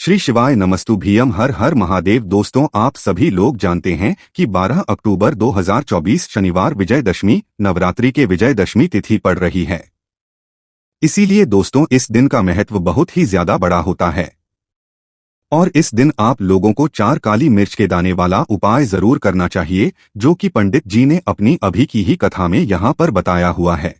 श्री शिवाय नमस्तु भीयम हर हर महादेव। दोस्तों, आप सभी लोग जानते हैं कि 12 अक्टूबर 2024 शनिवार विजयदशमी नवरात्रि के विजयदशमी तिथि पड़ रही है। इसीलिए दोस्तों, इस दिन का महत्व बहुत ही ज्यादा बड़ा होता है और इस दिन आप लोगों को 4 काली मिर्च के दाने वाला उपाय जरूर करना चाहिए, जो कि पंडित जी ने अपनी अभी की ही कथा में यहाँ पर बताया हुआ है।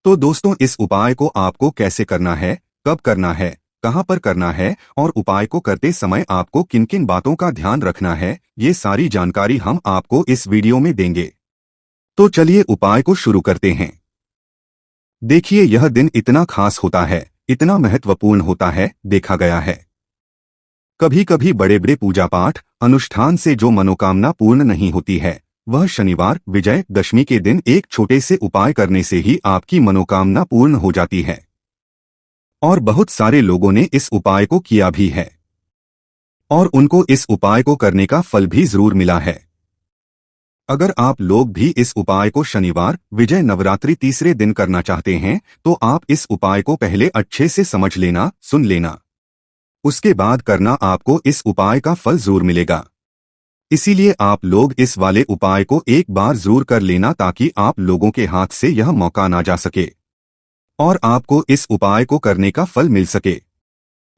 तो दोस्तों, इस उपाय को आपको कैसे करना है, कब करना है, कहां पर करना है और उपाय को करते समय आपको किन किन बातों का ध्यान रखना है, ये सारी जानकारी हम आपको इस वीडियो में देंगे। तो चलिए उपाय को शुरू करते हैं। देखिए, यह दिन इतना खास होता है, इतना महत्वपूर्ण होता है, देखा गया है कभी कभी बड़े बड़े पूजा पाठ अनुष्ठान से जो मनोकामना पूर्ण नहीं होती है, वह शनिवार विजय दशमी के दिन एक छोटे से उपाय करने से ही आपकी मनोकामना पूर्ण हो जाती है। और बहुत सारे लोगों ने इस उपाय को किया भी है और उनको इस उपाय को करने का फल भी जरूर मिला है। अगर आप लोग भी इस उपाय को शनिवार विजय नवरात्रि तीसरे दिन करना चाहते हैं, तो आप इस उपाय को पहले अच्छे से समझ लेना, सुन लेना, उसके बाद करना, आपको इस उपाय का फल जरूर मिलेगा। इसीलिए आप लोग इस वाले उपाय को एक बार जरूर कर लेना, ताकि आप लोगों के हाथ से यह मौका ना जा सके और आपको इस उपाय को करने का फल मिल सके।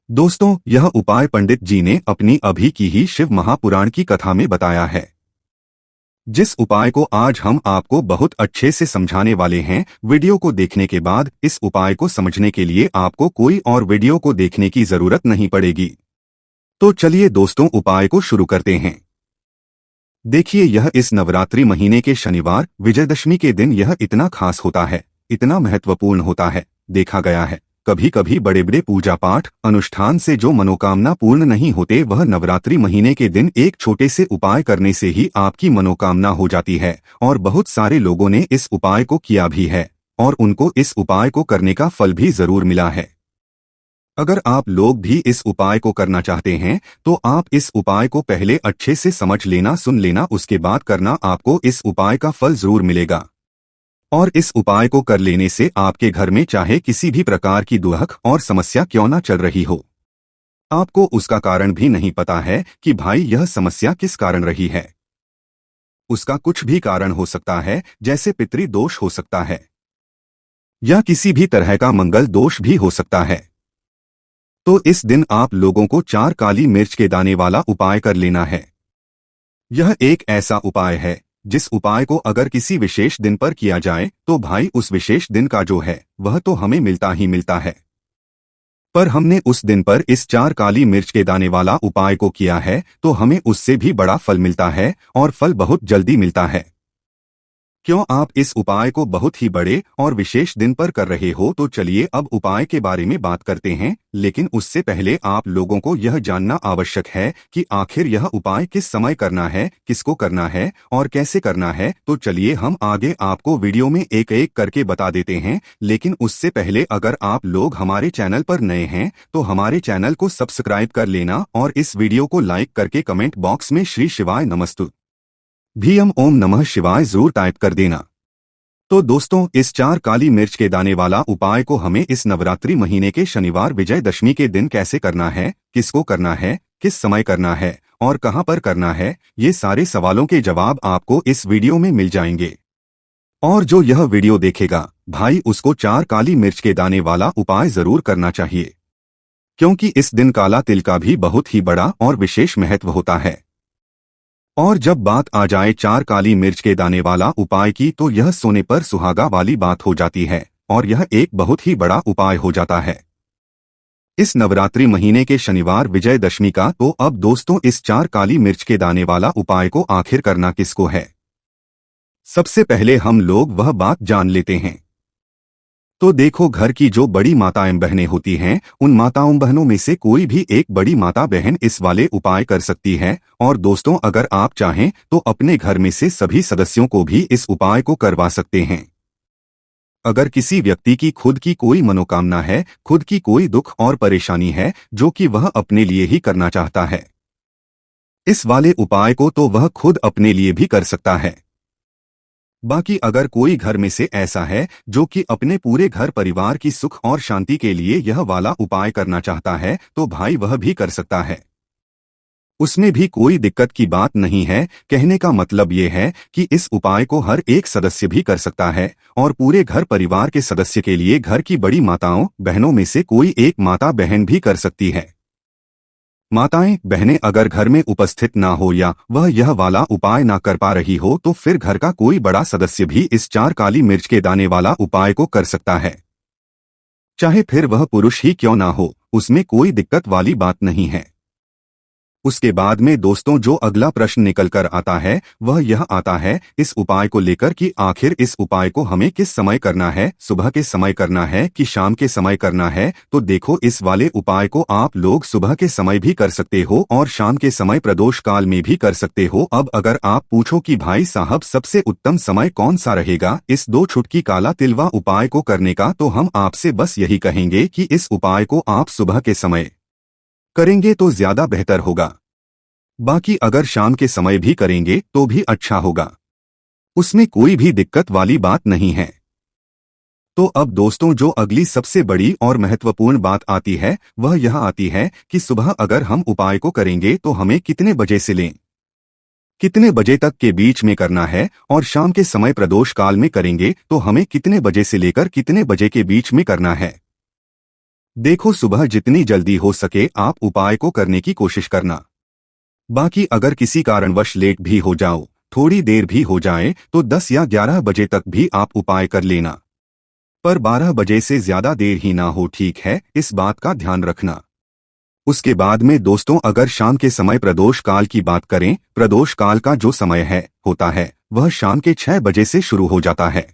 दोस्तों, यह उपाय पंडित जी ने अपनी अभी की ही शिव महापुराण की कथा में बताया है, जिस उपाय को आज हम आपको बहुत अच्छे से समझाने वाले हैं। वीडियो को देखने के बाद इस उपाय को समझने के लिए आपको कोई और वीडियो को देखने की जरूरत नहीं पड़ेगी। तो चलिए दोस्तों, उपाय को शुरू करते हैं। देखिए, यह इस नवरात्रि महीने के शनिवार विजयदशमी के दिन यह इतना खास होता है, इतना महत्वपूर्ण होता है, देखा गया है कभी कभी बड़े बड़े पूजा पाठ अनुष्ठान से जो मनोकामना पूर्ण नहीं होते, वह नवरात्रि महीने के दिन एक छोटे से उपाय करने से ही आपकी मनोकामना हो जाती है। और बहुत सारे लोगों ने इस उपाय को किया भी है और उनको इस उपाय को करने का फल भी जरूर मिला है। अगर आप लोग भी इस उपाय को करना चाहते हैं, तो आप इस उपाय को पहले अच्छे से समझ लेना, सुन लेना, उसके बाद करना, आपको इस उपाय का फल जरूर मिलेगा। और इस उपाय को कर लेने से आपके घर में चाहे किसी भी प्रकार की दुख और समस्या क्यों ना चल रही हो, आपको उसका कारण भी नहीं पता है कि भाई यह समस्या किस कारण रही है। उसका कुछ भी कारण हो सकता है, जैसे पितृ दोष हो सकता है या किसी भी तरह का मंगल दोष भी हो सकता है। तो इस दिन आप लोगों को 4 काली मिर्च के दाने वाला उपाय कर लेना है। यह एक ऐसा उपाय है जिस उपाय को अगर किसी विशेष दिन पर किया जाए, तो भाई उस विशेष दिन का जो है वह तो हमें मिलता ही मिलता है। पर हमने उस दिन पर इस 4 काली मिर्च के दाने वाला उपाय को किया है, तो हमें उससे भी बड़ा फल मिलता है और फल बहुत जल्दी मिलता है। क्यों आप इस उपाय को बहुत ही बड़े और विशेष दिन पर कर रहे हो, तो चलिए अब उपाय के बारे में बात करते हैं। लेकिन उससे पहले आप लोगों को यह जानना आवश्यक है कि आखिर यह उपाय किस समय करना है, किसको करना है और कैसे करना है। तो चलिए हम आगे आपको वीडियो में एक एक करके बता देते हैं। लेकिन उससे पहले अगर आप लोग हमारे चैनल पर नए हैं, तो हमारे चैनल को सब्सक्राइब कर लेना और इस वीडियो को लाइक करके कमेंट बॉक्स में श्री शिवाय नमस्तु भीयम ओम नमः शिवाय जरूर टाइप कर देना। तो दोस्तों, इस 4 काली मिर्च के दाने वाला उपाय को हमें इस नवरात्रि महीने के शनिवार विजयदशमी के दिन कैसे करना है, किसको करना है, किस समय करना है और कहां पर करना है, ये सारे सवालों के जवाब आपको इस वीडियो में मिल जाएंगे। और जो यह वीडियो देखेगा भाई, उसको 4 काली मिर्च के दाने वाला उपाय जरूर करना चाहिए, क्योंकि इस दिन काला तिल का भी बहुत ही बड़ा और विशेष महत्व होता है। और जब बात आ जाए 4 काली मिर्च के दाने वाला उपाय की, तो यह सोने पर सुहागा वाली बात हो जाती है और यह एक बहुत ही बड़ा उपाय हो जाता है इस नवरात्रि महीने के शनिवार विजयदशमी का। तो अब दोस्तों, इस 4 काली मिर्च के दाने वाला उपाय को आखिर करना किसको है, सबसे पहले हम लोग वह बात जान लेते हैं। तो देखो, घर की जो बड़ी माताएं बहनें होती हैं, उन माताओं बहनों में से कोई भी एक बड़ी माता बहन इस वाले उपाय कर सकती है। और दोस्तों, अगर आप चाहें तो अपने घर में से सभी सदस्यों को भी इस उपाय को करवा सकते हैं। अगर किसी व्यक्ति की खुद की कोई मनोकामना है, खुद की कोई दुख और परेशानी है जो कि वह अपने लिए ही करना चाहता है, इस वाले उपाय को तो वह खुद अपने लिए भी कर सकता है। बाकी अगर कोई घर में से ऐसा है जो कि अपने पूरे घर परिवार की सुख और शांति के लिए यह वाला उपाय करना चाहता है तो भाई वह भी कर सकता है। उसमें भी कोई दिक्कत की बात नहीं है। कहने का मतलब ये है कि इस उपाय को हर एक सदस्य भी कर सकता है और पूरे घर परिवार के सदस्य के लिए घर की बड़ी माताओं बहनों में से कोई एक माता बहन भी कर सकती है। माताएं बहनें अगर घर में उपस्थित ना हो या वह यह वाला उपाय ना कर पा रही हो तो फिर घर का कोई बड़ा सदस्य भी इस 4 काली मिर्च के दाने वाला उपाय को कर सकता है। चाहे फिर वह पुरुष ही क्यों ना हो, उसमें कोई दिक्कत वाली बात नहीं है। उसके बाद में दोस्तों जो अगला प्रश्न निकल कर आता है वह यह आता है इस उपाय को लेकर कि आखिर इस उपाय को हमें किस समय करना है, सुबह के समय करना है कि शाम के समय करना है। तो देखो, इस वाले उपाय को आप लोग सुबह के समय भी कर सकते हो और शाम के समय प्रदोष काल में भी कर सकते हो। अब अगर आप पूछो कि भाई साहब सबसे उत्तम समय कौन सा रहेगा इस 2 छुटकी काला तिलवा उपाय को करने का, तो हम आपसे बस यही कहेंगे कि इस उपाय को आप सुबह के समय करेंगे तो ज्यादा बेहतर होगा। बाकी अगर शाम के समय भी करेंगे तो भी अच्छा होगा, उसमें कोई भी दिक्कत वाली बात नहीं है। तो अब दोस्तों जो अगली सबसे बड़ी और महत्वपूर्ण बात आती है वह यह आती है कि सुबह अगर हम उपाय को करेंगे तो हमें कितने बजे से लें, कितने बजे तक के बीच में करना है, और शाम के समय प्रदोष काल में करेंगे तो हमें कितने बजे से लेकर कितने बजे के बीच में करना है। देखो, सुबह जितनी जल्दी हो सके आप उपाय को करने की कोशिश करना। बाकी अगर किसी कारणवश लेट भी हो जाओ, थोड़ी देर भी हो जाए, तो 10 या 11 बजे तक भी आप उपाय कर लेना, पर 12 बजे से ज्यादा देर ही ना हो, ठीक है, इस बात का ध्यान रखना। उसके बाद में दोस्तों अगर शाम के समय प्रदोष काल की बात करें, प्रदोष काल का जो समय होता है वह शाम के 6 बजे से शुरू हो जाता है।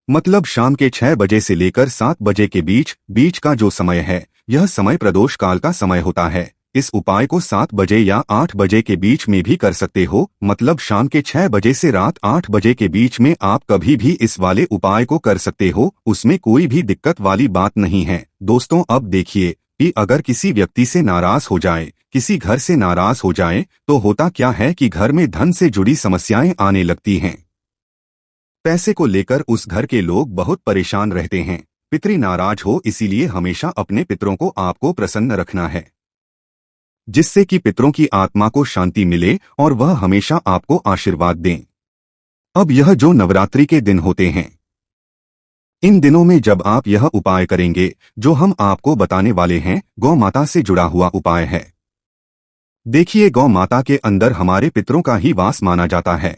मतलब शाम के 6 बजे से लेकर 7 बजे के बीच का जो समय है यह समय प्रदोष काल का समय होता है। इस उपाय को 7 बजे या 8 बजे के बीच में भी कर सकते हो, मतलब शाम के 6 बजे से रात 8 बजे के बीच में आप कभी भी इस वाले उपाय को कर सकते हो, उसमें कोई भी दिक्कत वाली बात नहीं है। दोस्तों अब देखिए कि अगर किसी व्यक्ति से नाराज हो जाए, किसी घर से नाराज हो जाए, तो होता क्या है कि घर में धन से जुड़ी समस्याएं आने लगती हैं। पैसे को लेकर उस घर के लोग बहुत परेशान रहते हैं। पितृ नाराज हो, इसीलिए हमेशा अपने पितरों को आपको प्रसन्न रखना है, जिससे कि पितरों की आत्मा को शांति मिले और वह हमेशा आपको आशीर्वाद दें। अब यह जो नवरात्रि के दिन होते हैं, इन दिनों में जब आप यह उपाय करेंगे जो हम आपको बताने वाले हैं, गौ माता से जुड़ा हुआ उपाय है। देखिए, गौ माता के अंदर हमारे पितरों का ही वास माना जाता है।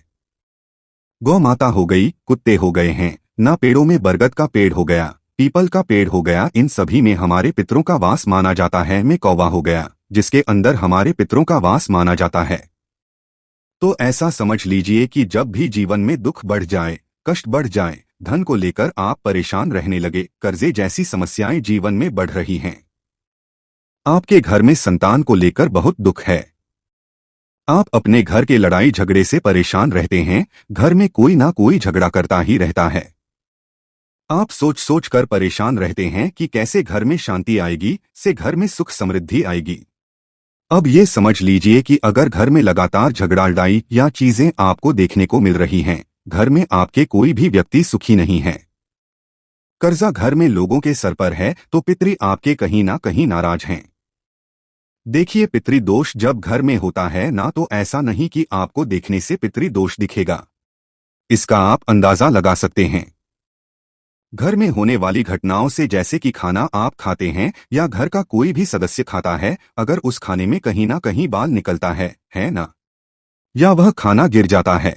गौ माता हो गई, कुत्ते हो गए हैं, ना पेड़ों में बरगद का पेड़ हो गया, पीपल का पेड़ हो गया, इन सभी में हमारे पितरों का वास माना जाता है। में कौवा हो गया, जिसके अंदर हमारे पितरों का वास माना जाता है। तो ऐसा समझ लीजिए कि जब भी जीवन में दुख बढ़ जाए, कष्ट बढ़ जाए, धन को लेकर आप परेशान रहने लगे, कर्जे जैसी समस्याएं जीवन में बढ़ रही हैं, आपके घर में संतान को लेकर बहुत दुख है, आप अपने घर के लड़ाई झगड़े से परेशान रहते हैं, घर में कोई ना कोई झगड़ा करता ही रहता है, आप सोच सोच कर परेशान रहते हैं कि कैसे घर में शांति आएगी, से घर में सुख समृद्धि आएगी। अब ये समझ लीजिए कि अगर घर में लगातार झगड़ा लड़ाई या चीजें आपको देखने को मिल रही हैं, घर में आपके कोई भी व्यक्ति सुखी नहीं है, कर्जा घर में लोगों के सर पर है, तो पितृ आपके कहीं ना कहीं नाराज हैं। देखिए, पितृदोष जब घर में होता है ना, तो ऐसा नहीं कि आपको देखने से पितृदोष दिखेगा, इसका आप अंदाजा लगा सकते हैं घर में होने वाली घटनाओं से, जैसे कि खाना आप खाते हैं या घर का कोई भी सदस्य खाता है, अगर उस खाने में कहीं ना कहीं बाल निकलता है ना, या वह खाना गिर जाता है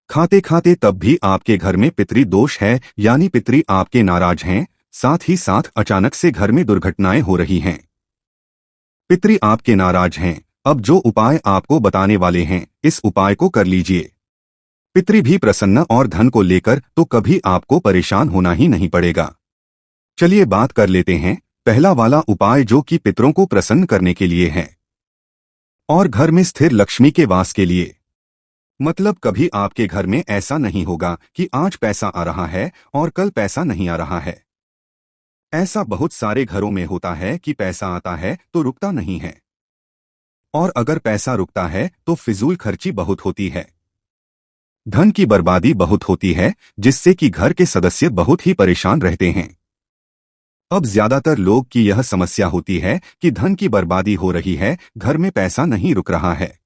खाते खाते, तब भी आपके घर में पितृदोष है, यानी पितृ आपके नाराज हैं। साथ ही साथ अचानक से घर में दुर्घटनाएं हो रही हैं, पितृ आपके नाराज हैं। अब जो उपाय आपको बताने वाले हैं, इस उपाय को कर लीजिए, पितृ भी प्रसन्न और धन को लेकर तो कभी आपको परेशान होना ही नहीं पड़ेगा। चलिए बात कर लेते हैं पहला वाला उपाय, जो कि पितरों को प्रसन्न करने के लिए है और घर में स्थिर लक्ष्मी के वास के लिए। मतलब कभी आपके घर में ऐसा नहीं होगा कि आज पैसा आ रहा है और कल पैसा नहीं आ रहा है। ऐसा बहुत सारे घरों में होता है कि पैसा आता है तो रुकता नहीं है, और अगर पैसा रुकता है तो फिजूल खर्ची बहुत होती है, धन की बर्बादी बहुत होती है, जिससे कि घर के सदस्य बहुत ही परेशान रहते हैं। अब ज्यादातर लोग की यह समस्या होती है कि धन की बर्बादी हो रही है, घर में पैसा नहीं रुक रहा है।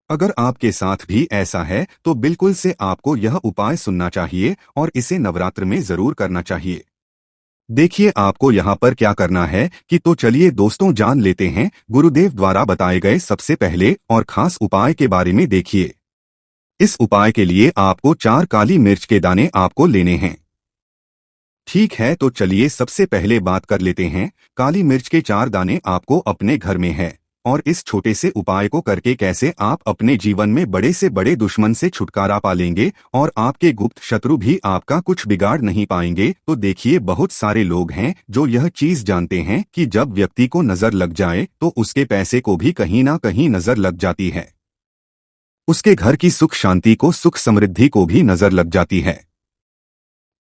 अगर आपके साथ भी ऐसा है तो बिल्कुल से आपको यह उपाय सुनना चाहिए और इसे नवरात्र में जरूर करना चाहिए। देखिए आपको यहाँ पर क्या करना है कि तो चलिए दोस्तों जान लेते हैं गुरुदेव द्वारा बताए गए सबसे पहले और खास उपाय के बारे में। देखिए, इस उपाय के लिए आपको 4 काली मिर्च के दाने आपको लेने हैं। ठीक है, तो चलिए सबसे पहले बात कर लेते हैं। काली मिर्च के 4 दाने आपको अपने घर में है और इस छोटे से उपाय को करके कैसे आप अपने जीवन में बड़े से बड़े दुश्मन से छुटकारा पा लेंगे और आपके गुप्त शत्रु भी आपका कुछ बिगाड़ नहीं पाएंगे। तो देखिए, बहुत सारे लोग हैं जो यह चीज जानते हैं कि जब व्यक्ति को नजर लग जाए तो उसके पैसे को भी कहीं ना कहीं नजर लग जाती है, उसके घर की सुख शांति को, सुख समृद्धि को भी नजर लग जाती है।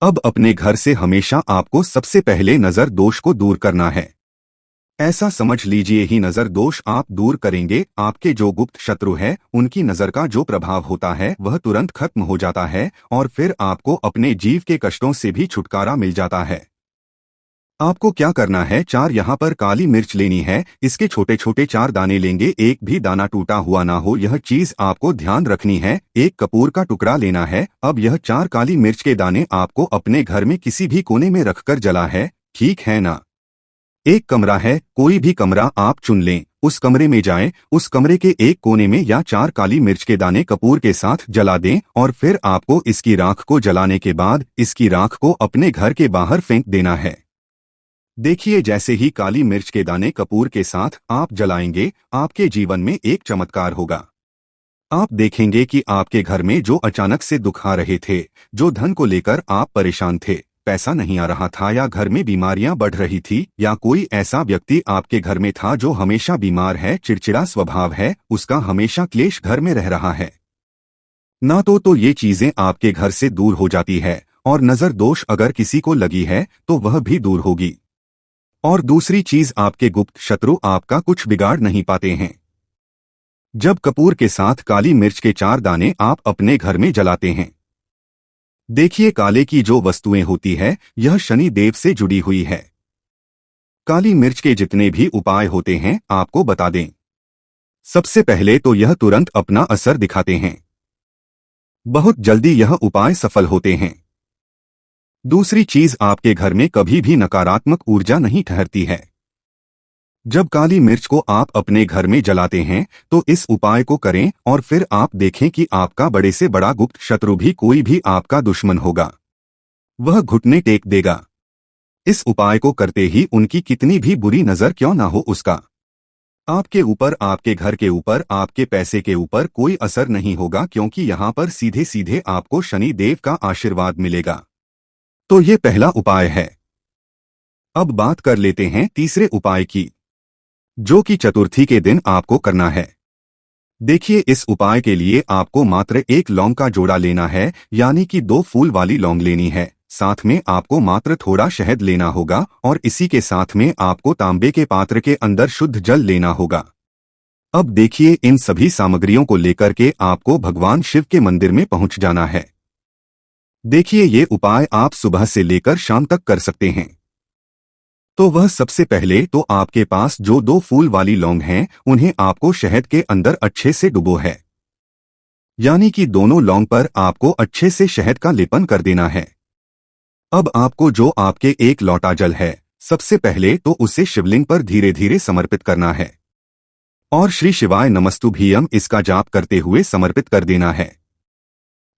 अब अपने घर से हमेशा आपको सबसे पहले नजर दोष को दूर करना है। ऐसा समझ लीजिए ही नजर दोष आप दूर करेंगे, आपके जो गुप्त शत्रु है उनकी नजर का जो प्रभाव होता है वह तुरंत खत्म हो जाता है और फिर आपको अपने जीव के कष्टों से भी छुटकारा मिल जाता है। आपको क्या करना है, 4 यहाँ पर काली मिर्च लेनी है। इसके छोटे छोटे 4 दाने लेंगे, एक भी दाना टूटा हुआ ना हो, यह चीज आपको ध्यान रखनी है। एक कपूर का टुकड़ा लेना है। अब यह 4 काली मिर्च के दाने आपको अपने घर में किसी भी कोने में रखकर जला है, ठीक है ना। एक कमरा है, कोई भी कमरा आप चुन लें, उस कमरे में जाएं, उस कमरे के एक कोने में या 4 काली मिर्च के दाने कपूर के साथ जला दें और फिर आपको इसकी राख को जलाने के बाद इसकी राख को अपने घर के बाहर फेंक देना है। देखिए, जैसे ही काली मिर्च के दाने कपूर के साथ आप जलाएंगे, आपके जीवन में एक चमत्कार होगा। आप देखेंगे कि आपके घर में जो अचानक से दुख आ रहे थे, जो धन को लेकर आप परेशान थे, पैसा नहीं आ रहा था या घर में बीमारियां बढ़ रही थी या कोई ऐसा व्यक्ति आपके घर में था जो हमेशा बीमार है, चिड़चिड़ा स्वभाव है, उसका हमेशा क्लेश घर में रह रहा है ना, तो ये चीजें आपके घर से दूर हो जाती है। और नजर दोष अगर किसी को लगी है तो वह भी दूर होगी। और दूसरी चीज, आपके गुप्त शत्रु आपका कुछ बिगाड़ नहीं पाते हैं। जब कपूर के साथ काली मिर्च के 4 दाने आप अपने घर में जलाते हैं, देखिए काले की जो वस्तुएं होती है यह शनि देव से जुड़ी हुई है। काली मिर्च के जितने भी उपाय होते हैं आपको बता दें। सबसे पहले तो यह तुरंत अपना असर दिखाते हैं, बहुत जल्दी यह उपाय सफल होते हैं। दूसरी चीज, आपके घर में कभी भी नकारात्मक ऊर्जा नहीं ठहरती है। जब काली मिर्च को आप अपने घर में जलाते हैं तो इस उपाय को करें और फिर आप देखें कि आपका बड़े से बड़ा गुप्त शत्रु भी, कोई भी आपका दुश्मन होगा, वह घुटने टेक देगा। इस उपाय को करते ही उनकी कितनी भी बुरी नजर क्यों ना हो, उसका आपके ऊपर, आपके घर के ऊपर, आपके पैसे के ऊपर कोई असर नहीं होगा, क्योंकि यहाँ पर सीधे सीधे आपको शनि देव का आशीर्वाद मिलेगा। तो ये पहला उपाय है। अब बात कर लेते हैं तीसरे उपाय की, जो कि चतुर्थी के दिन आपको करना है। देखिए, इस उपाय के लिए आपको मात्र 1 लौंग का जोड़ा लेना है, यानी कि 2 फूल वाली लौंग लेनी है। साथ में आपको मात्र थोड़ा शहद लेना होगा और इसी के साथ में आपको तांबे के पात्र के अंदर शुद्ध जल लेना होगा। अब देखिए, इन सभी सामग्रियों को लेकर के आपको भगवान शिव के मंदिर में पहुंच जाना है। देखिए, ये उपाय आप सुबह से लेकर शाम तक कर सकते हैं। तो वह सबसे पहले तो आपके पास जो 2 फूल वाली लौंग हैं उन्हें आपको शहद के अंदर अच्छे से डुबो है, यानी कि दोनों लौंग पर आपको अच्छे से शहद का लेपन कर देना है। अब आपको जो आपके 1 लोटा जल है, सबसे पहले तो उसे शिवलिंग पर धीरे धीरे समर्पित करना है और श्री शिवाय नमस्तुभ्यम इसका जाप करते हुए समर्पित कर देना है।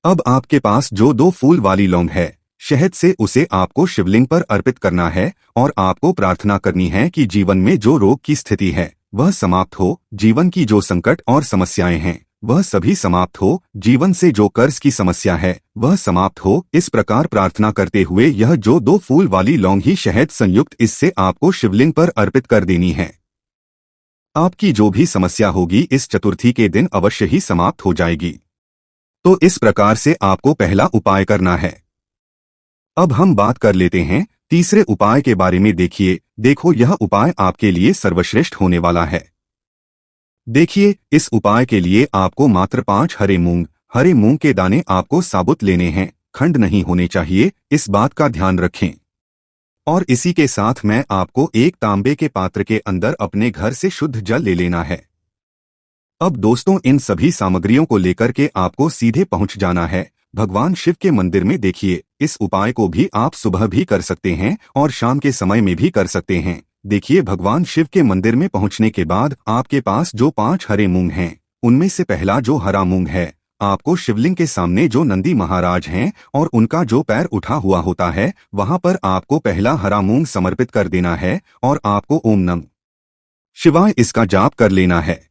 अब आपके पास जो 2 फूल वाली लौंग है, शहद से उसे आपको शिवलिंग पर अर्पित करना है और आपको प्रार्थना करनी है कि जीवन में जो रोग की स्थिति है वह समाप्त हो, जीवन की जो संकट और समस्याएं हैं वह सभी समाप्त हो, जीवन से जो कर्ज की समस्या है वह समाप्त हो। इस प्रकार प्रार्थना करते हुए यह जो 2 फूल वाली लौंग ही शहद संयुक्त इससे आपको शिवलिंग पर अर्पित कर देनी है। आपकी जो भी समस्या होगी इस चतुर्थी के दिन अवश्य ही समाप्त हो जाएगी। तो इस प्रकार से आपको पहला उपाय करना है। अब हम बात कर लेते हैं तीसरे उपाय के बारे में। देखो यह उपाय आपके लिए सर्वश्रेष्ठ होने वाला है। देखिए, इस उपाय के लिए आपको मात्र 5 हरे मूंग, हरे मूंग के दाने आपको साबुत लेने हैं, खंड नहीं होने चाहिए, इस बात का ध्यान रखें। और इसी के साथ मैं आपको एक तांबे के पात्र के अंदर अपने घर से शुद्ध जल ले लेना है। अब दोस्तों, इन सभी सामग्रियों को लेकर के आपको सीधे पहुंच जाना है भगवान शिव के मंदिर में। देखिए, इस उपाय को भी आप सुबह भी कर सकते हैं और शाम के समय में भी कर सकते हैं। देखिए, भगवान शिव के मंदिर में पहुंचने के बाद आपके पास जो 5 हरे मूंग हैं, उनमें से पहला जो हरा मूंग है, आपको शिवलिंग के सामने जो नंदी महाराज हैं और उनका जो पैर उठा हुआ होता है, वहां पर आपको पहला हरा मूंग समर्पित कर देना है और आपको ओम नमः शिवाय इसका जाप कर लेना है।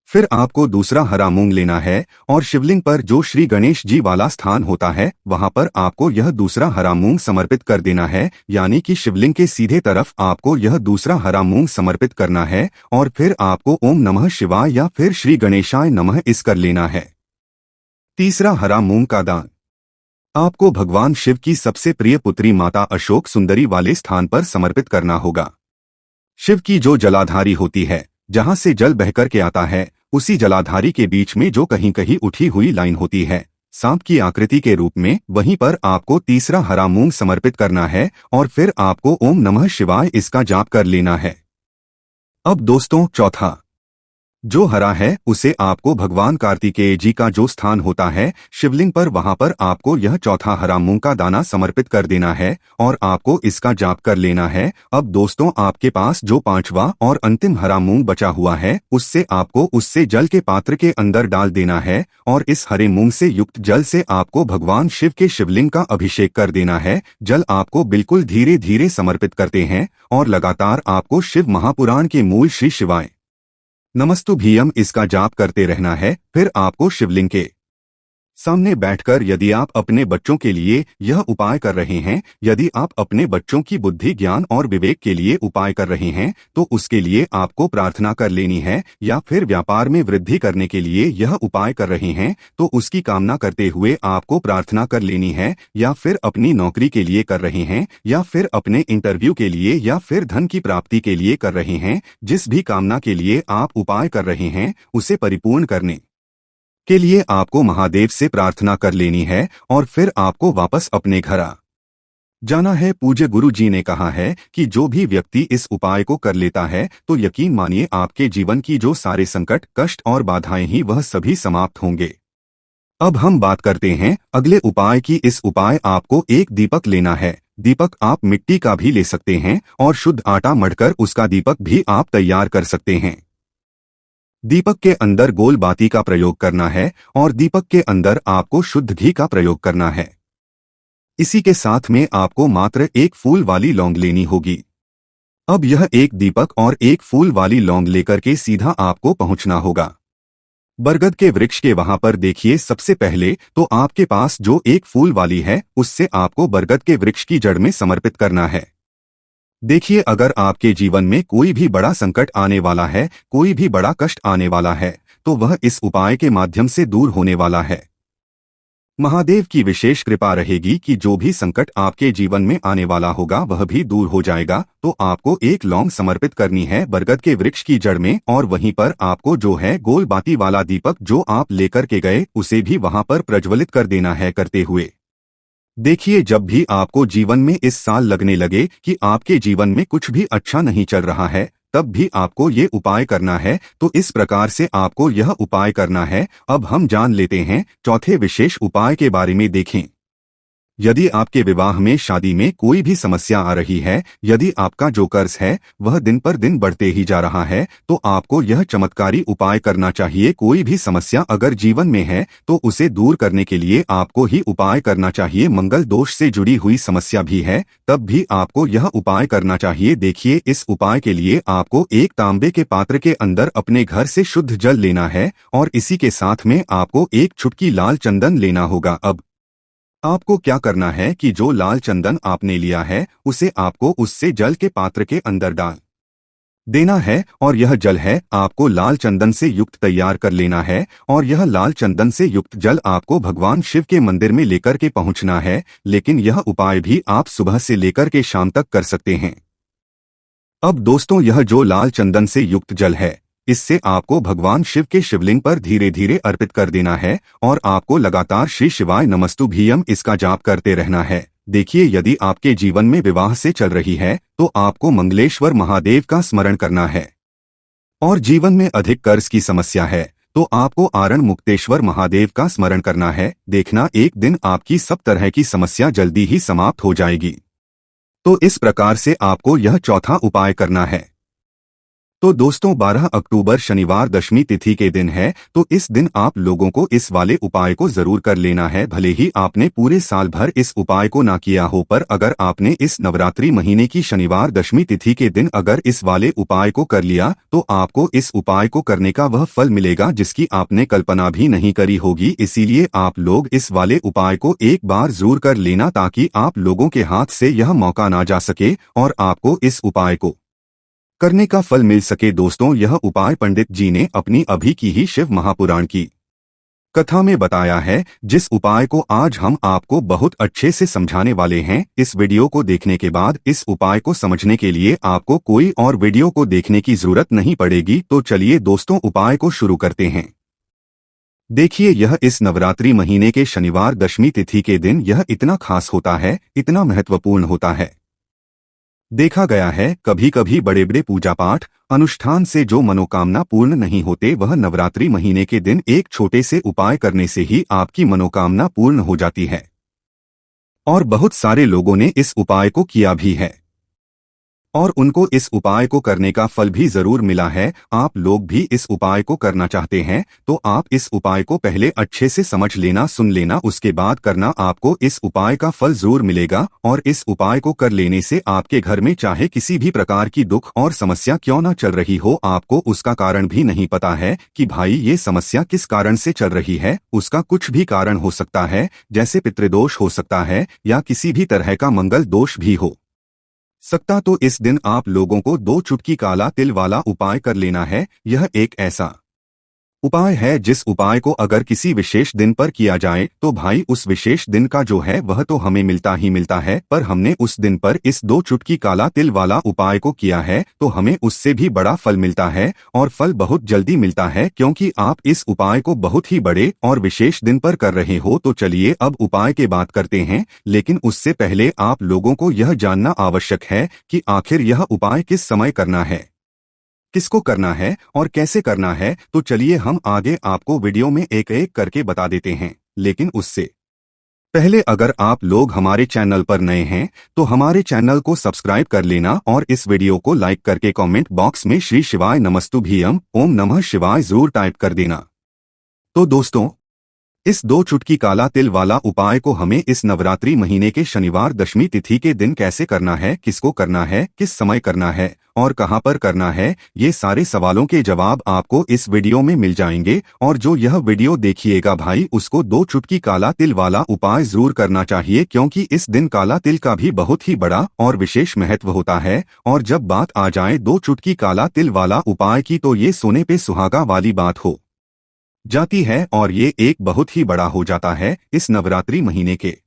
फिर आपको दूसरा हरा मूंग लेना है और शिवलिंग पर जो श्री गणेश जी वाला स्थान होता है, वहां पर आपको यह दूसरा हरा मूंग समर्पित कर देना है। यानी कि शिवलिंग के सीधे तरफ आपको यह दूसरा हरा मूंग समर्पित करना है और फिर आपको ओम नमः शिवाय या फिर श्री गणेशाय नमः इस कर लेना है। तीसरा हरा मूंग का दान आपको भगवान शिव की सबसे प्रिय पुत्री माता अशोक सुंदरी वाले स्थान पर समर्पित करना होगा। शिव की जो जलाधारी होती है, जहां से जल बहकर के आता है, उसी जलाधारी के बीच में जो कहीं कहीं उठी हुई लाइन होती है सांप की आकृति के रूप में, वहीं पर आपको तीसरा हरा मूंग समर्पित करना है और फिर आपको ओम नमः शिवाय इसका जाप कर लेना है। अब दोस्तों, चौथा जो हरा है, उसे आपको भगवान कार्तिकेय जी का जो स्थान होता है शिवलिंग पर, वहां पर आपको यह चौथा हरा मूंग का दाना समर्पित कर देना है और आपको इसका जाप कर लेना है। अब दोस्तों, आपके पास जो 5वां और अंतिम हरा मूंग बचा हुआ है, उससे जल के पात्र के अंदर डाल देना है और इस हरे मूंग से युक्त जल से आपको भगवान शिव के शिवलिंग का अभिषेक कर देना है। जल आपको बिल्कुल धीरे धीरे समर्पित करते हैं और लगातार आपको शिव महापुराण के मूल श्री शिवाय नमस्तुभ्यम इसका जाप करते रहना है। फिर आपको शिवलिंग के सामने बैठकर, यदि आप अपने बच्चों के लिए यह उपाय कर रहे हैं, यदि आप अपने बच्चों की बुद्धि, ज्ञान और विवेक के लिए उपाय कर रहे हैं, तो उसके लिए आपको प्रार्थना कर लेनी है। या फिर व्यापार में वृद्धि करने के लिए यह उपाय कर रहे हैं, तो उसकी कामना करते हुए आपको प्रार्थना कर लेनी है। या फिर अपनी नौकरी के लिए कर रहे हैं, या फिर अपने इंटरव्यू के लिए, या फिर धन की प्राप्ति के लिए कर रहे हैं, जिस भी कामना के लिए आप उपाय कर रहे हैं, उसे परिपूर्ण करने के लिए आपको महादेव से प्रार्थना कर लेनी है और फिर आपको वापस अपने घर आ जाना है। पूज्य गुरु जी ने कहा है कि जो भी व्यक्ति इस उपाय को कर लेता है, तो यकीन मानिए आपके जीवन की जो सारे संकट, कष्ट और बाधाएं ही वह सभी समाप्त होंगे। अब हम बात करते हैं अगले उपाय की। इस उपाय आपको एक दीपक लेना है। दीपक आप मिट्टी का भी ले सकते हैं और शुद्ध आटा मढ़कर उसका दीपक भी आप तैयार कर सकते हैं। दीपक के अंदर गोल बाती का प्रयोग करना है और दीपक के अंदर आपको शुद्ध घी का प्रयोग करना है। इसी के साथ में आपको मात्र एक फूल वाली लौंग लेनी होगी। अब यह एक दीपक और एक फूल वाली लौंग लेकर के सीधा आपको पहुंचना होगा बरगद के वृक्ष के वहां पर। देखिए, सबसे पहले तो आपके पास जो एक फूल वाली है, उससे आपको बरगद के वृक्ष की जड़ में समर्पित करना है। देखिए, अगर आपके जीवन में कोई भी बड़ा संकट आने वाला है, कोई भी बड़ा कष्ट आने वाला है, तो वह इस उपाय के माध्यम से दूर होने वाला है। महादेव की विशेष कृपा रहेगी कि जो भी संकट आपके जीवन में आने वाला होगा वह भी दूर हो जाएगा। तो आपको एक लौंग समर्पित करनी है बरगद के वृक्ष की जड़ में, और वहीं पर आपको जो है गोल बाती वाला दीपक जो आप लेकर के गए, उसे भी वहां पर प्रज्वलित कर देना है करते हुए। देखिए, जब भी आपको जीवन में इस साल लगने लगे कि आपके जीवन में कुछ भी अच्छा नहीं चल रहा है, तब भी आपको ये उपाय करना है। तो इस प्रकार से आपको यह उपाय करना है। अब हम जान लेते हैं चौथे विशेष उपाय के बारे में। देखें, यदि आपके विवाह में, शादी में कोई भी समस्या आ रही है, यदि आपका जो कर्ज है वह दिन पर दिन बढ़ते ही जा रहा है, तो आपको यह चमत्कारी उपाय करना चाहिए। कोई भी समस्या अगर जीवन में है तो उसे दूर करने के लिए आपको ही उपाय करना चाहिए। मंगल दोष से जुड़ी हुई समस्या भी है, तब भी आपको यह उपाय करना चाहिए। देखिए, इस उपाय के लिए आपको एक तांबे के पात्र के अंदर अपने घर से शुद्ध जल लेना है और इसी के साथ में आपको एक चुटकी लाल चंदन लेना होगा। अब आपको क्या करना है कि जो लाल चंदन आपने लिया है, उसे आपको उससे जल के पात्र के अंदर डाल देना है और यह जल है आपको लाल चंदन से युक्त तैयार कर लेना है। और यह लाल चंदन से युक्त जल आपको भगवान शिव के मंदिर में लेकर के पहुंचना है। लेकिन यह उपाय भी आप सुबह से लेकर के शाम तक कर सकते हैं। अब दोस्तों, यह जो लाल चंदन से युक्त जल है, इससे आपको भगवान शिव के शिवलिंग पर धीरे धीरे अर्पित कर देना है और आपको लगातार श्री शिवाय नमस्तुभ्यम इसका जाप करते रहना है। देखिए, यदि आपके जीवन में विवाह से चल रही है तो आपको मंगलेश्वर महादेव का स्मरण करना है, और जीवन में अधिक कर्ज की समस्या है तो आपको आरण मुक्तेश्वर महादेव का स्मरण करना है। देखना, एक दिन आपकी सब तरह की समस्या जल्दी ही समाप्त हो जाएगी। तो इस प्रकार से आपको यह चौथा उपाय करना है। तो दोस्तों, 12 अक्टूबर शनिवार दशमी तिथि के दिन है, तो इस दिन आप लोगों को इस वाले उपाय को जरूर कर लेना है। भले ही आपने पूरे साल भर इस उपाय को ना किया हो, पर अगर आपने इस नवरात्रि महीने की शनिवार दशमी तिथि के दिन अगर इस वाले उपाय को कर लिया तो आपको इस उपाय को करने का वह फल मिलेगा जिसकी आपने कल्पना भी नहीं करी होगी। इसीलिए आप लोग इस वाले उपाय को एक बार जरूर कर लेना ताकि आप लोगों के हाथ से यह मौका ना जा सके और आपको इस उपाय को करने का फल मिल सके। दोस्तों, यह उपाय पंडित जी ने अपनी अभी की ही शिव महापुराण की कथा में बताया है, जिस उपाय को आज हम आपको बहुत अच्छे से समझाने वाले हैं। इस वीडियो को देखने के बाद इस उपाय को समझने के लिए आपको कोई और वीडियो को देखने की जरूरत नहीं पड़ेगी। तो चलिए दोस्तों, उपाय को शुरू करते हैं। देखिए, यह इस नवरात्रि महीने के शनिवार दशमी तिथि के दिन यह इतना खास होता है, इतना महत्वपूर्ण होता है। देखा गया है, कभी कभी बड़े बड़े पूजा पाठ अनुष्ठान से जो मनोकामना पूर्ण नहीं होते, वह नवरात्रि महीने के दिन एक छोटे से उपाय करने से ही आपकी मनोकामना पूर्ण हो जाती है। और बहुत सारे लोगों ने इस उपाय को किया भी है और उनको इस उपाय को करने का फल भी जरूर मिला है। आप लोग भी इस उपाय को करना चाहते हैं तो आप इस उपाय को पहले अच्छे से समझ लेना, सुन लेना, उसके बाद करना। आपको इस उपाय का फल जरूर मिलेगा और इस उपाय को कर लेने से आपके घर में चाहे किसी भी प्रकार की दुख और समस्या क्यों न चल रही हो, आपको उसका कारण भी नहीं पता है कि भाई ये समस्या किस कारण से चल रही है। उसका कुछ भी कारण हो सकता है, जैसे पितृदोष हो सकता है या किसी भी तरह का मंगल दोष भी हो सकता। तो इस दिन आप लोगों को 2 चुटकी काला तिल वाला उपाय कर लेना है। यह एक ऐसा उपाय है जिस उपाय को अगर किसी विशेष दिन पर किया जाए तो भाई उस विशेष दिन का जो है वह तो हमें मिलता ही मिलता है, पर हमने उस दिन पर इस 2 चुटकी काला तिल वाला उपाय को किया है तो हमें उससे भी बड़ा फल मिलता है और फल बहुत जल्दी मिलता है, क्योंकि आप इस उपाय को बहुत ही बड़े और विशेष दिन पर कर रहे हो। तो चलिए अब उपाय की बात करते हैं, लेकिन उससे पहले आप लोगों को यह जानना आवश्यक है कि आखिर यह उपाय किस समय करना है, किसको करना है और कैसे करना है। तो चलिए हम आगे आपको वीडियो में एक एक करके बता देते हैं। लेकिन उससे पहले अगर आप लोग हमारे चैनल पर नए हैं तो हमारे चैनल को सब्सक्राइब कर लेना और इस वीडियो को लाइक करके कमेंट बॉक्स में श्री शिवाय नमस्तुभ्यम ओम नमः शिवाय जरूर टाइप कर देना। तो दोस्तों, इस 2 चुटकी काला तिल वाला उपाय को हमें इस नवरात्रि महीने के शनिवार दशमी तिथि के दिन कैसे करना है, किसको करना है, किस समय करना है और कहां पर करना है, ये सारे सवालों के जवाब आपको इस वीडियो में मिल जाएंगे। और जो यह वीडियो देखिएगा भाई, उसको 2 चुटकी काला तिल वाला उपाय जरूर करना चाहिए, क्योंकि इस दिन काला तिल का भी बहुत ही बड़ा और विशेष महत्व होता है। और जब बात आ जाए 2 चुटकी काला तिल वाला उपाय की, तो ये सोने पे सुहागा वाली बात हो जाती है और ये एक बहुत ही बड़ा हो जाता है इस नवरात्रि महीने के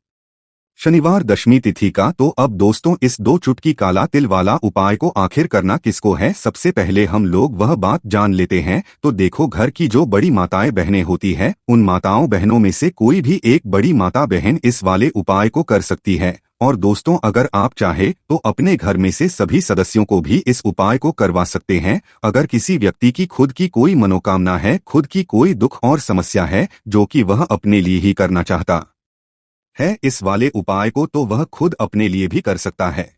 शनिवार दशमी तिथि का। तो अब दोस्तों, इस 2 चुटकी काला तिल वाला उपाय को आखिर करना किसको है, सबसे पहले हम लोग वह बात जान लेते हैं। तो देखो, घर की जो बड़ी माताएं बहनें होती हैं, उन माताओं बहनों में से कोई भी एक बड़ी माता बहन इस वाले उपाय को कर सकती है। और दोस्तों, अगर आप चाहे तो अपने घर में से सभी सदस्यों को भी इस उपाय को करवा सकते हैं। अगर किसी व्यक्ति की खुद की कोई मनोकामना है, खुद की कोई दुख और समस्या है जो कि वह अपने लिए ही करना चाहता है इस वाले उपाय को, तो वह खुद अपने लिए भी कर सकता है।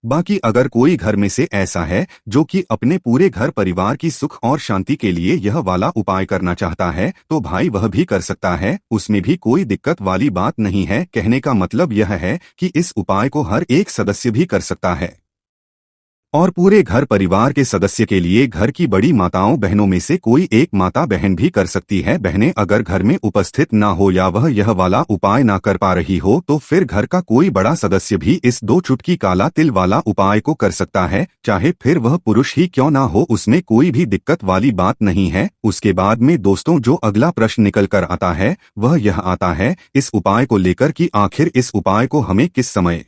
बाकी अगर कोई घर में से ऐसा है जो कि अपने पूरे घर परिवार की सुख और शांति के लिए यह वाला उपाय करना चाहता है, तो भाई वह भी कर सकता है, उसमें भी कोई दिक्कत वाली बात नहीं है। कहने का मतलब यह है कि इस उपाय को हर एक सदस्य भी कर सकता है और पूरे घर परिवार के सदस्य के लिए घर की बड़ी माताओं बहनों में से कोई एक माता बहन भी कर सकती है। बहनें अगर घर में उपस्थित ना हो या वह यह वाला उपाय ना कर पा रही हो, तो फिर घर का कोई बड़ा सदस्य भी इस 2 चुटकी काला तिल वाला उपाय को कर सकता है, चाहे फिर वह पुरुष ही क्यों ना हो, उसमें कोई भी दिक्कत वाली बात नहीं है। उसके बाद में दोस्तों, जो अगला प्रश्न निकल कर आता है वह यह आता है इस उपाय को लेकर कि आखिर इस उपाय को हमें किस समय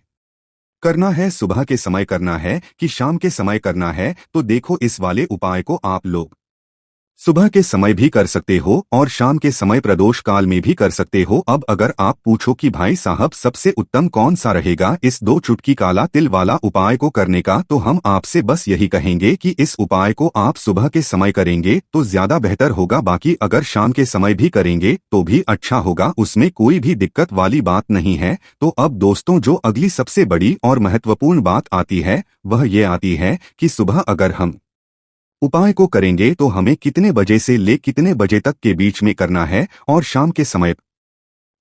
करना है सुबह के समय करना है कि शाम के समय करना है, तो देखो इस वाले उपाय को आप लोग सुबह के समय भी कर सकते हो और शाम के समय प्रदोष काल में भी कर सकते हो। अब अगर आप पूछो कि भाई साहब सबसे उत्तम कौन सा रहेगा इस 2 चुटकी काला तिल वाला उपाय को करने का, तो हम आपसे बस यही कहेंगे कि इस उपाय को आप सुबह के समय करेंगे तो ज्यादा बेहतर होगा। बाकी अगर शाम के समय भी करेंगे तो भी अच्छा होगा, उसमें कोई भी दिक्कत वाली बात नहीं है। तो अब दोस्तों जो अगली सबसे बड़ी और महत्वपूर्ण बात आती है वह ये आती है कि सुबह अगर हम उपाय को करेंगे तो हमें कितने बजे से ले कितने बजे तक के बीच में करना है, और शाम के समय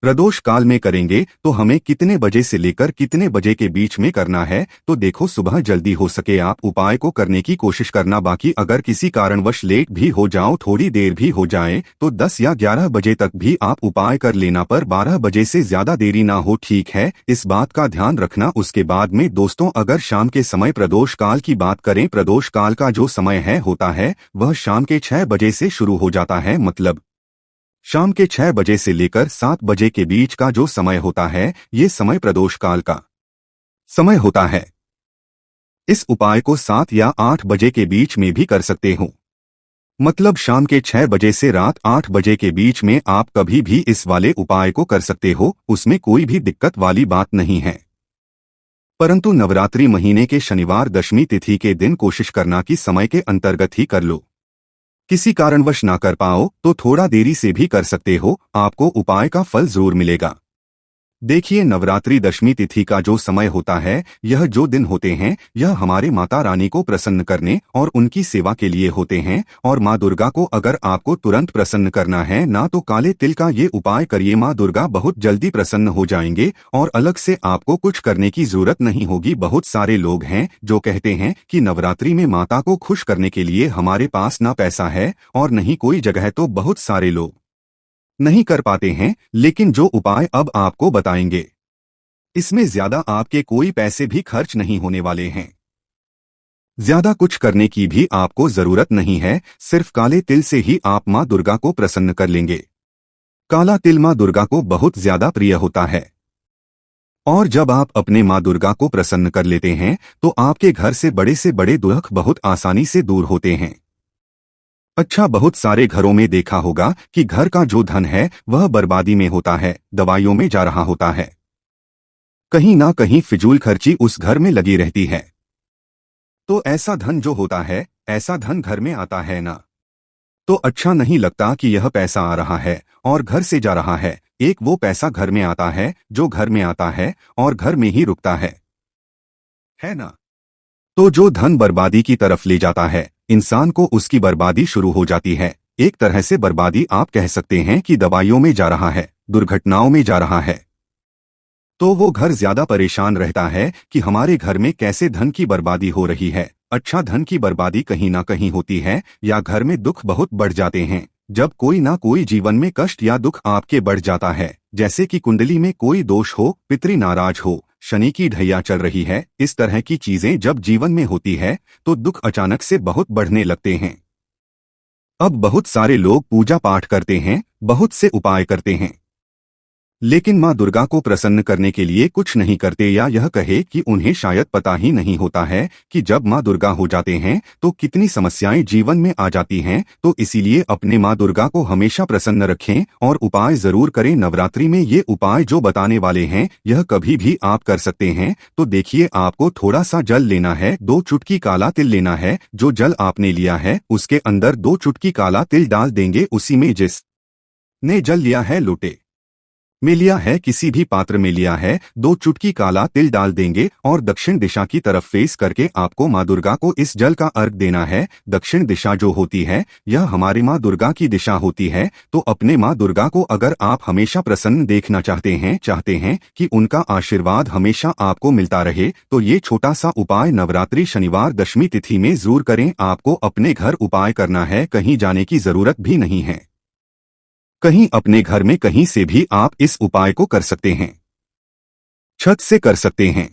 प्रदोष काल में करेंगे तो हमें कितने बजे से लेकर कितने बजे के बीच में करना है। तो देखो सुबह जल्दी हो सके आप उपाय को करने की कोशिश करना। बाकी अगर किसी कारणवश लेट भी हो जाओ, थोड़ी देर भी हो जाए, तो 10 या 11 बजे तक भी आप उपाय कर लेना, पर 12 बजे से ज्यादा देरी ना हो, ठीक है, इस बात का ध्यान रखना। उसके बाद में दोस्तों अगर शाम के समय प्रदोष काल की बात करें, प्रदोष काल का जो समय है होता है वह शाम के 6 बजे से शुरू हो जाता है, मतलब शाम के 6 बजे से लेकर 7 बजे के बीच का जो समय होता है ये समय प्रदोष काल का समय होता है। इस उपाय को 7 या 8 बजे के बीच में भी कर सकते हो, मतलब शाम के 6 बजे से रात 8 बजे के बीच में आप कभी भी इस वाले उपाय को कर सकते हो, उसमें कोई भी दिक्कत वाली बात नहीं है। परंतु नवरात्रि महीने के शनिवार दशमी तिथि के दिन कोशिश करना कि समय के अंतर्गत ही कर लो। किसी कारणवश ना कर पाओ तो थोड़ा देरी से भी कर सकते हो, आपको उपाय का फल जरूर मिलेगा। देखिए नवरात्रि दशमी तिथि का जो समय होता है, यह जो दिन होते हैं यह हमारे माता रानी को प्रसन्न करने और उनकी सेवा के लिए होते हैं। और माँ दुर्गा को अगर आपको तुरंत प्रसन्न करना है ना, तो काले तिल का ये उपाय करिए, माँ दुर्गा बहुत जल्दी प्रसन्न हो जाएंगे और अलग से आपको कुछ करने की जरूरत नहीं होगी। बहुत सारे लोग हैं जो कहते हैं कि नवरात्रि में माता को खुश करने के लिए हमारे पास ना पैसा है और नहीं कोई जगह, तो बहुत सारे लोग नहीं कर पाते हैं। लेकिन जो उपाय अब आपको बताएंगे इसमें ज्यादा आपके कोई पैसे भी खर्च नहीं होने वाले हैं, ज्यादा कुछ करने की भी आपको जरूरत नहीं है, सिर्फ काले तिल से ही आप माँ दुर्गा को प्रसन्न कर लेंगे। काला तिल माँ दुर्गा को बहुत ज्यादा प्रिय होता है और जब आप अपने माँ दुर्गा को प्रसन्न कर लेते हैं तो आपके घर से बड़े दुख बहुत आसानी से दूर होते हैं। अच्छा, बहुत सारे घरों में देखा होगा कि घर का जो धन है वह बर्बादी में होता है, दवाइयों में जा रहा होता है, कहीं ना कहीं फिजूल खर्ची उस घर में लगी रहती है। तो ऐसा धन जो होता है, ऐसा धन घर में आता है ना, तो अच्छा नहीं लगता कि यह पैसा आ रहा है और घर से जा रहा है। एक वो पैसा घर में आता है जो घर में आता है और घर में ही रुकता है ना। तो जो धन बर्बादी की तरफ ले जाता है, इंसान को उसकी बर्बादी शुरू हो जाती है। एक तरह से बर्बादी आप कह सकते हैं कि दवाइयों में जा रहा है, दुर्घटनाओं में जा रहा है। तो वो घर ज्यादा परेशान रहता है कि हमारे घर में कैसे धन की बर्बादी हो रही है। अच्छा, धन की बर्बादी कहीं ना कहीं होती है या घर में दुख बहुत बढ़ जाते हैं। जब कोई ना कोई जीवन में कष्ट या दुख आपके बढ़ जाता है, जैसे कि कुंडली में कोई दोष हो, पितृ नाराज हो, शनि की ढैया चल रही है, इस तरह की चीजें जब जीवन में होती है तो दुख अचानक से बहुत बढ़ने लगते हैं। अब बहुत सारे लोग पूजा पाठ करते हैं, बहुत से उपाय करते हैं, लेकिन माँ दुर्गा को प्रसन्न करने के लिए कुछ नहीं करते, या यह कहे कि उन्हें शायद पता ही नहीं होता है कि जब माँ दुर्गा हो जाते हैं तो कितनी समस्याएं जीवन में आ जाती हैं। तो इसीलिए अपने माँ दुर्गा को हमेशा प्रसन्न रखें और उपाय जरूर करें। नवरात्रि में ये उपाय जो बताने वाले हैं यह कभी भी आप कर सकते हैं। तो देखिए, आपको थोड़ा सा जल लेना है, 2 चुटकी काला तिल लेना है। जो जल आपने लिया है उसके अंदर 2 चुटकी काला तिल डाल देंगे। उसी में जिस ने जल लिया है, लोटे में लिया है, किसी भी पात्र में लिया है, 2 चुटकी काला तिल डाल देंगे और दक्षिण दिशा की तरफ फेस करके आपको माँ दुर्गा को इस जल का अर्घ देना है। दक्षिण दिशा जो होती है यह हमारी माँ दुर्गा की दिशा होती है। तो अपने माँ दुर्गा को अगर आप हमेशा प्रसन्न देखना चाहते हैं कि उनका आशीर्वाद हमेशा आपको मिलता रहे, तो ये छोटा सा उपाय नवरात्रि शनिवार दशमी तिथि में जरूर करें। आपको अपने घर उपाय करना है, कहीं जाने की जरूरत भी नहीं है। कहीं अपने घर में कहीं से भी आप इस उपाय को कर सकते हैं, छत से कर सकते हैं,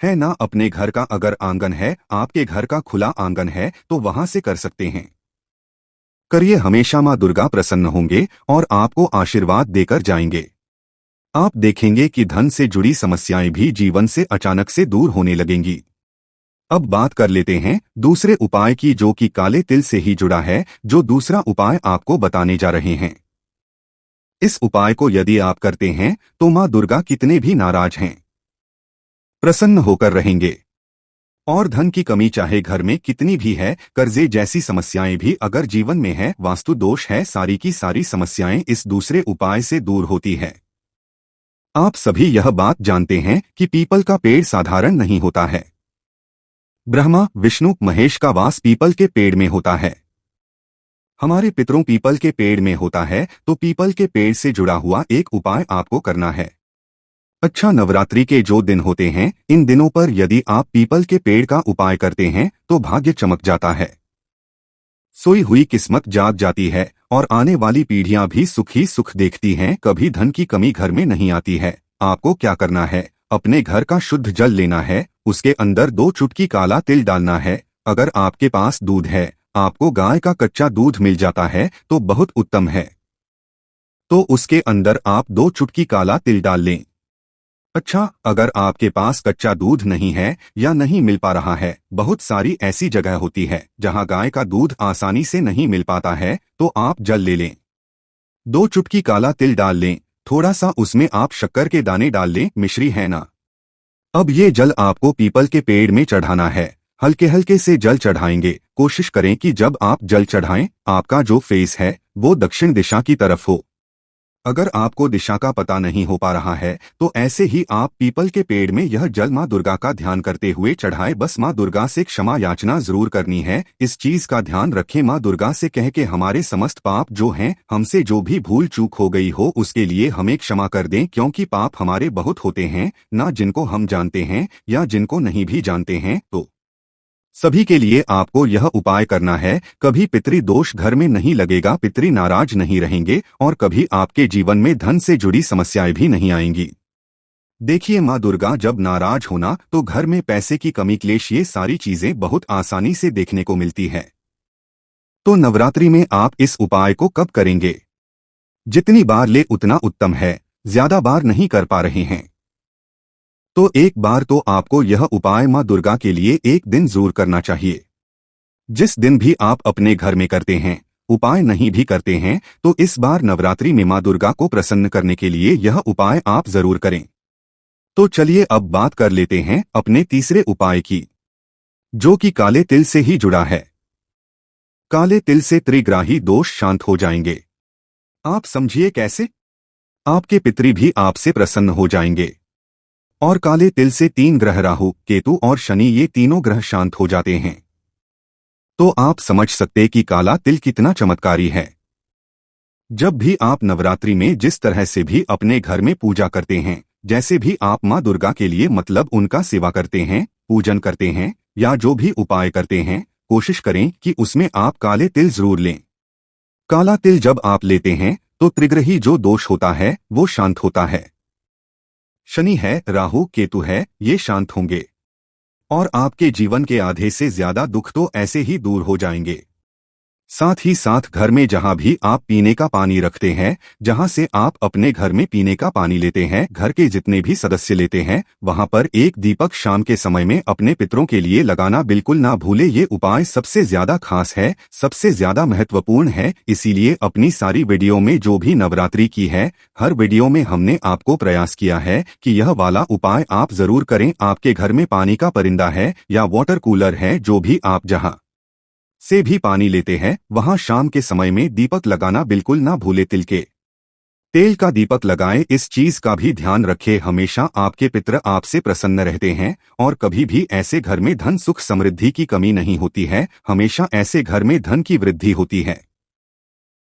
है ना। अपने घर का अगर आंगन है, आपके घर का खुला आंगन है, तो वहां से कर सकते हैं। करिए, हमेशा माँ दुर्गा प्रसन्न होंगे और आपको आशीर्वाद देकर जाएंगे। आप देखेंगे कि धन से जुड़ी समस्याएं भी जीवन से अचानक से दूर होने लगेंगी। अब बात कर लेते हैं दूसरे उपाय की, जो कि काले तिल से ही जुड़ा है, जो दूसरा उपाय आपको बताने जा रहे हैं। इस उपाय को यदि आप करते हैं तो मां दुर्गा कितने भी नाराज हैं, प्रसन्न होकर रहेंगे। और धन की कमी चाहे घर में कितनी भी है, कर्जे जैसी समस्याएं भी अगर जीवन में है, वास्तु दोष है, सारी की सारी समस्याएं इस दूसरे उपाय से दूर होती है। आप सभी यह बात जानते हैं कि पीपल का पेड़ साधारण नहीं होता है। ब्रह्मा, विष्णु, महेश का वास पीपल के पेड़ में होता है। हमारे पितरों पीपल के पेड़ में होता है, तो पीपल के पेड़ से जुड़ा हुआ एक उपाय आपको करना है। अच्छा, नवरात्रि के जो दिन होते हैं, इन दिनों पर यदि आप पीपल के पेड़ का उपाय करते हैं तो भाग्य चमक जाता है, सोई हुई किस्मत जाग जाती है और आने वाली पीढ़ियां भी सुख ही सुख देखती हैं। कभी धन की कमी घर में नहीं आती है। आपको क्या करना है, अपने घर का शुद्ध जल लेना है, उसके अंदर 2 चुटकी काला तिल डालना है। अगर आपके पास दूध है, आपको गाय का कच्चा दूध मिल जाता है तो बहुत उत्तम है, तो उसके अंदर आप 2 चुटकी काला तिल डाल लें। अच्छा, अगर आपके पास कच्चा दूध नहीं है या नहीं मिल पा रहा है, बहुत सारी ऐसी जगह होती है जहां गाय का दूध आसानी से नहीं मिल पाता है, तो आप जल ले लें। 2 चुटकी काला तिल डाल लें, थोड़ा सा उसमें आप शक्कर के दाने डाल लें, मिश्री है ना। अब ये जल आपको पीपल के पेड़ में चढ़ाना है। हल्के हल्के से जल चढ़ाएंगे। कोशिश करें कि जब आप जल चढ़ाएं, आपका जो फेस है वो दक्षिण दिशा की तरफ हो। अगर आपको दिशा का पता नहीं हो पा रहा है तो ऐसे ही आप पीपल के पेड़ में यह जल मां दुर्गा का ध्यान करते हुए चढ़ाए। बस मां दुर्गा से क्षमा याचना जरूर करनी है। इस चीज का ध्यान रखें, मां दुर्गा से कह के हमारे समस्त पाप जो हैं, हमसे जो भी भूल चूक हो गई हो उसके लिए हमें क्षमा कर दें, क्योंकि पाप हमारे बहुत होते हैं ना, जिनको हम जानते हैं या जिनको नहीं भी जानते हैं। तो सभी के लिए आपको यह उपाय करना है। कभी पितृ दोष घर में नहीं लगेगा, पितृ नाराज नहीं रहेंगे और कभी आपके जीवन में धन से जुड़ी समस्याएं भी नहीं आएंगी। देखिए, मां दुर्गा जब नाराज होना तो घर में पैसे की कमी, क्लेश, ये सारी चीजें बहुत आसानी से देखने को मिलती है। तो नवरात्रि में आप इस उपाय को कब करेंगे? जितनी बार ले उतना उत्तम है, ज्यादा बार नहीं कर पा रहे हैं तो एक बार तो आपको यह उपाय मां दुर्गा के लिए एक दिन जरूर करना चाहिए। जिस दिन भी आप अपने घर में करते हैं, उपाय नहीं भी करते हैं, तो इस बार नवरात्रि में मां दुर्गा को प्रसन्न करने के लिए यह उपाय आप जरूर करें। तो चलिए अब बात कर लेते हैं अपने तीसरे उपाय की, जो कि काले तिल से ही जुड़ा है। काले तिल से त्रिग्राही दोष शांत हो जाएंगे। आप समझिए कैसे? आपके पितृ भी आपसे प्रसन्न हो जाएंगे और काले तिल से 3 ग्रह, राहु, केतु और शनि, ये तीनों ग्रह शांत हो जाते हैं। तो आप समझ सकते कि काला तिल कितना चमत्कारी है। जब भी आप नवरात्रि में जिस तरह से भी अपने घर में पूजा करते हैं, जैसे भी आप मां दुर्गा के लिए मतलब उनका सेवा करते हैं, पूजन करते हैं या जो भी उपाय करते हैं, कोशिश करें कि उसमें आप काले तिल जरूर लें। काला तिल जब आप लेते हैं तो त्रिग्रही जो दोष होता है वो शांत होता है। शनि है, राहु, केतु है, ये शांत होंगे और आपके जीवन के आधे से ज्यादा दुख तो ऐसे ही दूर हो जाएंगे। साथ ही साथ घर में जहां भी आप पीने का पानी रखते हैं, जहां से आप अपने घर में पीने का पानी लेते हैं, घर के जितने भी सदस्य लेते हैं, वहां पर एक दीपक शाम के समय में अपने पितरों के लिए लगाना बिल्कुल ना भूले। ये उपाय सबसे ज्यादा खास है, सबसे ज्यादा महत्वपूर्ण है। इसीलिए अपनी सारी वीडियो में जो भी नवरात्रि की है, हर वीडियो में हमने आपको प्रयास किया है कि यह वाला उपाय आप जरूर करें। आपके घर में पानी का परिंदा है या वाटर कूलर है, जो भी आप जहां से भी पानी लेते हैं, वहां शाम के समय में दीपक लगाना बिल्कुल ना भूले। तिल के तेल का दीपक लगाएं। इस चीज का भी ध्यान रखें, हमेशा आपके पितर आपसे प्रसन्न रहते हैं और कभी भी ऐसे घर में धन, सुख, समृद्धि की कमी नहीं होती है। हमेशा ऐसे घर में धन की वृद्धि होती है।